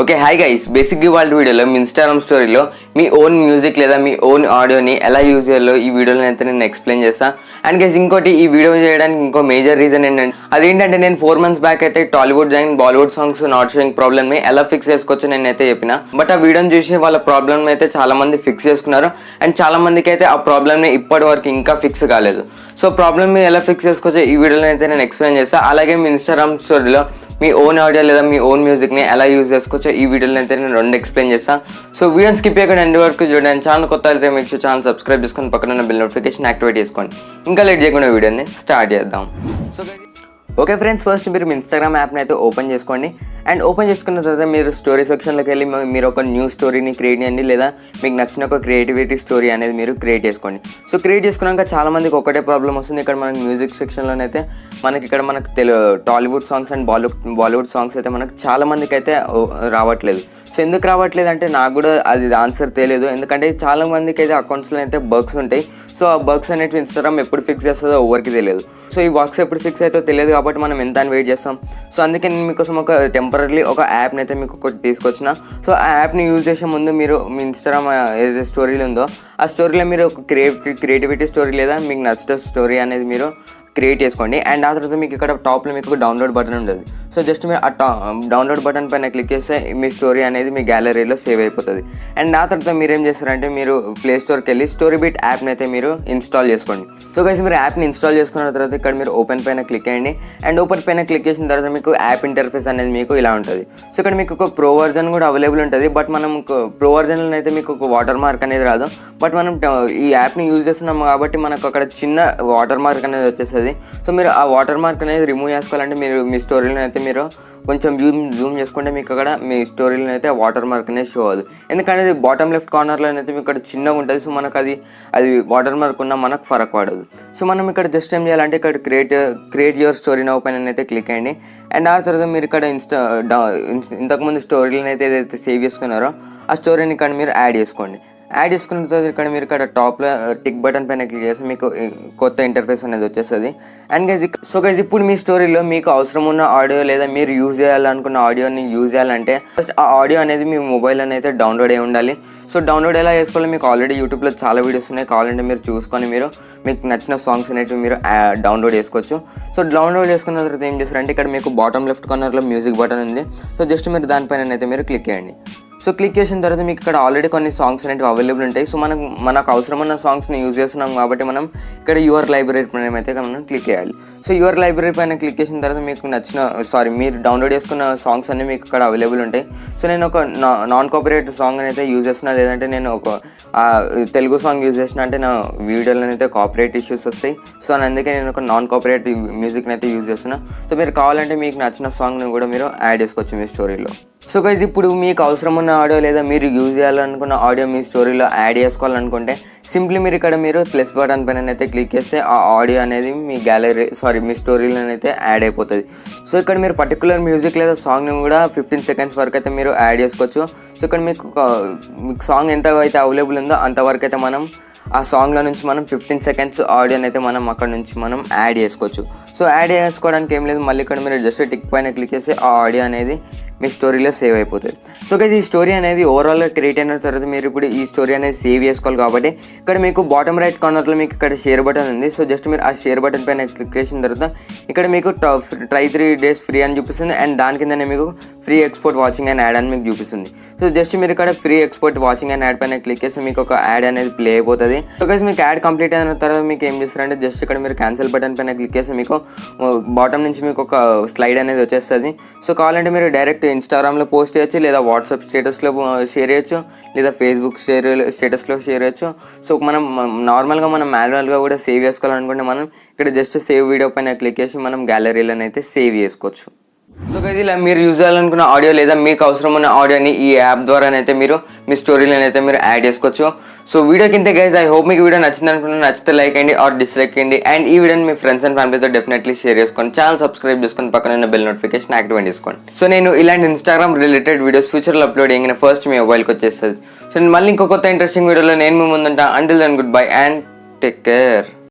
Okay hi guys, బేసిక్గా వాళ్ళ వీడియోలో మీ ఇన్స్టాగ్రామ్ స్టోరీలో మీ ఓన్ మ్యూజిక్ లేదా మీ ఓన్ ఆడియోని ఎలా యూజ్ చేయాలో ఈ వీడియోలో అయితే నేను ఎక్స్ప్లెయిన్ చేస్తాను. అండ్ గైస్ ఇంకోటి, ఈ వీడియో చేయడానికి ఇంకో మేజర్ రీజన్ ఏంటంటే అదేంటంటే నేను 4 months బ్యాక్ అయితే Tollywood and Bollywood songs not showing ప్రాబ్లమ్ని ఎలా ఫిక్స్ చేసుకోవచ్చు నేను అయితే చెప్పిన. బట్ ఆ వీడియోని చూసి వాళ్ళ ప్రాబ్లమ్ అయితే చాలా మంది ఫిక్స్ చేసుకున్నారు. అండ్ చాలా మందికి అయితే ఆ ప్రాబ్లమ్ని ఇప్పటి వరకు ఇంకా ఫిక్స్ కాలేదు. సో ప్రాబ్లమ్ని ఎలా ఫిక్స్ చేసుకోవచ్చో ఈ వీడియోలో అయితే నేను ఎక్స్ప్లెయిన్ చేస్తాను. అలాగే మీ ఇన్స్టాగ్రామ్ స్టోరీలో మీ ఓన్ ఆడియో లేదా మీ ఓన్ మ్యూజిక్ని ఎలా యూజ్ చేసుకోవచ్చో ఈ వీడియోలో అయితే నేను రెండు ఎక్స్ప్లెయిన్ చేస్తాను. సో వీడియోని స్కిప్ చేయకుండా ఎండ్ వరకు చూడండి. ఛానల్ కొత్త అయితే మీకు ఛానల్ సబ్స్క్రైబ్ చేసుకొని పక్కన బిల్ నోటిఫికేషన్ యాక్టివేట్ చేసుకోండి. ఇంకా లేట్ చేయకుండా వీడియోని స్టార్ట్ చేద్దాం. సో ఓకే ఫ్రెండ్స్, ఫస్ట్ మీరు మీ ఇన్స్టాగ్రామ్ యాప్ని అయితే ఓపెన్ చేసుకోండి. అండ్ ఓపెన్ చేసుకున్న తర్వాత మీరు స్టోరీ సెక్షన్లోకి వెళ్ళి మీరు ఒక న్యూ స్టోరీని క్రియేట్ చేయండి, లేదా మీకు నచ్చిన ఒక క్రియేటివిటీ స్టోరీ అనేది మీరు క్రియేట్ చేసుకోండి. సో క్రియేట్ చేసుకున్నాక చాలా మందికి ఒకటే ప్రాబ్లం వస్తుంది. ఇక్కడ మనకి మ్యూజిక్ సెక్షన్లోనైతే మనకు Tollywood songs and Bollywood songs అయితే మనకు చాలా మందికి అయితే రావట్లేదు. సో ఎందుకు రావట్లేదు అంటే నాకు కూడా అది ఆన్సర్ తెలియదు. ఎందుకంటే చాలా మందికి అయితే అకౌంట్స్లో అయితే బగ్స్ ఉంటాయి. సో ఆ బగ్స్ అనేవి ఇన్స్టాగ్రామ్ ఎప్పుడు ఫిక్స్ చేస్తుందో ఎవరికి తెలియదు. సో ఈ బగ్స్ ఎప్పుడు ఫిక్స్ అవుతుందో తెలియదు కాబట్టి మనం ఎంత అని వెయిట్ చేస్తాం. సో అందుకే నేను మీకోసం ఒక టెంపరీ ఒక యాప్ని అయితే మీకు ఒకటి తీసుకొచ్చిన. సో ఆ యాప్ని యూజ్ చేసే ముందు మీరు మీ ఇన్స్టాగ్రామ్ ఏదైతే స్టోరీలు ఉందో ఆ స్టోరీలో మీరు ఒక క్రియేటివిటీ స్టోరీ లేదా మీకు నచ్చిన స్టోరీ అనేది మీరు క్రియేట్ చేసుకోండి. అండ్ ఆ తర్వాత మీకు ఇక్కడ టాప్లో మీకు ఒక డౌన్లోడ్ బటన్ ఉంటుంది. సో జస్ట్ మీరు ఆ డౌన్లోడ్ బటన్ పైన క్లిక్ చేస్తే మీ స్టోరీ అనేది మీ గ్యాలరీలో సేవ్ అయిపోతుంది. అండ్ ఆ తర్వాత మీరు ఏం చేస్తారంటే మీరు ప్లే స్టోర్కి వెళ్ళి స్టోరీ బిట్ యాప్ని అయితే మీరు ఇన్స్టాల్ చేసుకోండి. సో గైస్ మీరు యాప్ని ఇన్స్టాల్ చేసుకున్న తర్వాత ఇక్కడ మీరు ఓపెన్ పైన క్లిక్ చేయండి. అండ్ ఓపెన్ పైన క్లిక్ చేసిన తర్వాత మీకు యాప్ ఇంటర్ఫేస్ అనేది మీకు ఇలా ఉంటుంది. సో ఇక్కడ మీకు ఒక ప్రో వర్జన్ కూడా అవైలబుల్ ఉంటుంది. బట్ మనం ప్రో వర్జన్లో అయితే మీకు ఒక వాటర్ మార్క్ అనేది రాదు. బట్ మనం ఈ యాప్ని యూజ్ చేస్తున్నాం కాబట్టి మనకు అక్కడ చిన్న వాటర్ మార్క్ అనేది వచ్చేస్తుంది. సో మీరు ఆ వాటర్ మార్క్ అనేది రిమూవ్ చేసుకోవాలంటే మీరు మీ స్టోరీలో అయితే మీరు కొంచెం జూమ్ చేసుకుంటే మీకు అక్కడ మీ స్టోరీలో అయితే వాటర్ మార్క్ అనేది షో అవ్వదు. ఎందుకంటే అది బాటమ్ లెఫ్ట్ కార్నర్లో అయితే మీకు ఇక్కడ చిన్నగా ఉంటుంది. సో మనకు అది వాటర్ మార్క్ ఉన్నా మనకు ఫరక్ పడదు. సో మనం ఇక్కడ జస్ట్ ఏం చేయాలంటే ఇక్కడ క్రియేట్ యువర్ స్టోరీ నౌ పైన అయితే క్లిక్ అయ్యండి. అండ్ ఆ తర్వాత మీరు ఇక్కడ ఇంతకుముందు స్టోరీలను అయితే ఏదైతే సేవ్ చేసుకున్నారో ఆ స్టోరీని ఇక్కడ మీరు యాడ్ చేసుకోండి. యాడ్ చేసుకున్న తర్వాత మీరు ఇక్కడ టాప్లో టిక్ బటన్ పైన క్లిక్ చేస్తే మీకు కొత్త ఇంటర్ఫేస్ అనేది వచ్చేస్తుంది. అండ్ గైస్ ఇప్పుడు మీ స్టోరీలో మీకు అవసరం ఉన్న ఆడియో లేదా మీరు యూజ్ చేయాలనుకున్న ఆడియోని యూజ్ చేయాలంటే ఫస్ట్ ఆ ఆడియో అనేది మీ మొబైల్ అయితే డౌన్లోడ్ అయి ఉండాలి. సో డౌన్లోడ్ ఎలా చేసుకోవాలి, మీకు ఆల్రెడీ యూట్యూబ్లో చాలా వీడియోస్ ఉన్నాయి. కావాలంటే మీరు చూసుకొని మీకు నచ్చిన సాంగ్స్ అనేవి మీరు డౌన్లోడ్ చేసుకోవచ్చు. సో డౌన్లోడ్ చేసుకున్న తర్వాత ఏం చేస్తారంటే ఇక్కడ మీకు బాటమ్ లెఫ్ట్ కార్నర్లో మ్యూజిక్ బటన్ ఉంది. సో జస్ట్ మీరు దానిపైన అయితే మీరు క్లిక్ చేయండి. సో క్లిక్ చేసిన తర్వాత మీకు ఇక్కడ ఆల్రెడీ కొన్ని సాంగ్స్ అనేవి అవైలబుల్ ఉంటాయి. సో మనకు అవసరమైన సాంగ్స్ని యూజ్ చేస్తున్నాం కాబట్టి మనం ఇక్కడ యువర్ లైబ్రరీ పైన అయితే మనం క్లిక్ చేయాలి. సో యువర్ లైబ్రరీ పైన క్లిక్ చేసిన తర్వాత మీకు మీరు డౌన్లోడ్ చేసుకున్న సాంగ్స్ అన్నీ మీకు ఇక్కడ అవైలబుల్ ఉంటాయి. సో నేను ఒక నాన్ కాపీరైట్ సాంగ్ అయితే యూజ్ చేస్తున్నా, లేదంటే నేను ఒక తెలుగు సాంగ్ యూజ్ చేసిన అంటే నా వీడియోలో అయితే కాపీరైట్ ఇష్యూస్ వస్తాయి. సో అందుకే నేను ఒక నాన్ కాపీరైట్ మ్యూజిక్ని అయితే యూజ్ చేస్తున్నా. సో మీరు కావాలంటే మీకు నచ్చిన సాంగ్ని కూడా మీరు యాడ్ చేసుకోవచ్చు మీ స్టోరీలో. సో గైస్ ఇప్పుడు మీకు అవసరం ఉన్న ఆడియో లేదా మీరు యూజ్ చేయాలనుకున్న ఆడియో మీ స్టోరీలో యాడ్ చేసుకోవాలనుకుంటే సింప్లీ మీరు ఇక్కడ మీరు ప్లస్ బటన్ పైన అయితే క్లిక్ చేస్తే ఆ ఆడియో అనేది మీ స్టోరీలో అయితే యాడ్ అయిపోతుంది. సో ఇక్కడ మీరు పర్టికులర్ మ్యూజిక్ లేదా సాంగ్ని కూడా 15 seconds వరకు అయితే మీరు యాడ్ చేసుకోవచ్చు. సో ఇక్కడ మీకు సాంగ్ ఎంత అయితే అవైలబుల్ ఉందో అంతవరకు అయితే మనం ఆ సాంగ్లో నుంచి మనం 15 seconds ఆడియోని అయితే మనం అక్కడ నుంచి మనం యాడ్ చేసుకోవచ్చు. సో యాడ్ చేసుకోవడానికి ఏం లేదు, మళ్ళీ ఇక్కడ మీరు జస్ట్ టిక్ పైన క్లిక్ చేసి ఆ ఆడియో అనేది మీ స్టోరీలో సేవ్ అయిపోతుంది. సో గైస్ ఈ స్టోరీ అనేది ఓవరాల్గా క్రియేట్ అయిన తర్వాత మీరు ఇప్పుడు ఈ స్టోరీ అనేది సేవ్ చేసుకోవాలి కాబట్టి ఇక్కడ మీకు బాటమ్ రైట్ కార్నర్లో మీకు ఇక్కడ షేర్ బటన్ ఉంది. సో జస్ట్ మీరు ఆ షేర్ బటన్ పైన క్లిక్ చేసిన తర్వాత ఇక్కడ మీకు ట్రై 3 days ఫ్రీ అని చూపిస్తుంది. అండ్ దాని కిందనే మీకు free export watching and add అని మీకు చూపిస్తుంది. సో జస్ట్ మీరు ఇక్కడ free export watching and add పైన క్లిక్ చేస్తే మీకు ఒక యాడ్ అనేది ప్లే అయిపోతుంది. సో గైస్ మీకు యాడ్ కంప్లీట్ అయిన తర్వాత మీకు ఏం చేస్తారంటే జస్ట్ ఇక్కడ మీరు క్యాన్సిల్ బటన్ పైన క్లిక్ చేస్తే మీకు బాటమ్ నుంచి మీకు ఒక స్లైడ్ అనేది వచ్చేస్తుంది. సో కావాలంటే మీరు డైరెక్ట్ ఇన్స్టాగ్రామ్లో పోస్ట్ చేయొచ్చు, లేదా వాట్సాప్ స్టేటస్లో షేర్ చేయొచ్చు, లేదా ఫేస్బుక్ స్టేటస్లో షేర్ చేయొచ్చు. సో మనం నార్మల్గా మనం మాన్యువల్గా కూడా సేవ్ చేసుకోవాలనుకుంటే మనం ఇక్కడ జస్ట్ సేవ్ వీడియో పైన క్లిక్ చేసి మనం గ్యాలరీలను అయితే సేవ్ చేసుకోవచ్చు. సో గైస్ ఇలా మీరు యూజ్ చేయాలనుకున్న ఆడియో లేదా మీకు అవసరం ఉన్న ఆడియోని ఈ యాప్ ద్వారానైతే మీరు మీ స్టోరీలను అయితే మీరు యాడ్ చేసుకోవచ్చు. సో వీడియో కింద గైస్ ఐ హోప్ మీకు వీడియో నచ్చింది అనుకుంటున్నాను. నచ్చితే లైక్ అండి ఆర్ డిస్లైక్ అండి. అండ్ ఈ వీడియోని మీ ఫ్రెండ్స్ అండ్ ఫ్యామిలీతో డెఫినెట్లీ షేర్ చేసుకోండి. ఛానల్ సబ్స్క్రైబ్ చేసుకొని పక్కన ఉన్న బెల్ నోటిఫికేషన్ యాక్టివేట్ చేసుకోండి. సో నేను ఇలాంటి ఇన్స్టాగ్రామ్ రిలేటెడ్ వీడియోస్ ఫ్యూచర్లో అప్లోడ్ చేయగానే ఫస్ట్ మీ మొబైల్కి వచ్చేస్తుంది. సో నేను మళ్ళీ ఇంకో కొత్త ఇంట్రెస్టింగ్ వీడియోలో నేను మీ ముందుంటా. Until then goodbye and take care.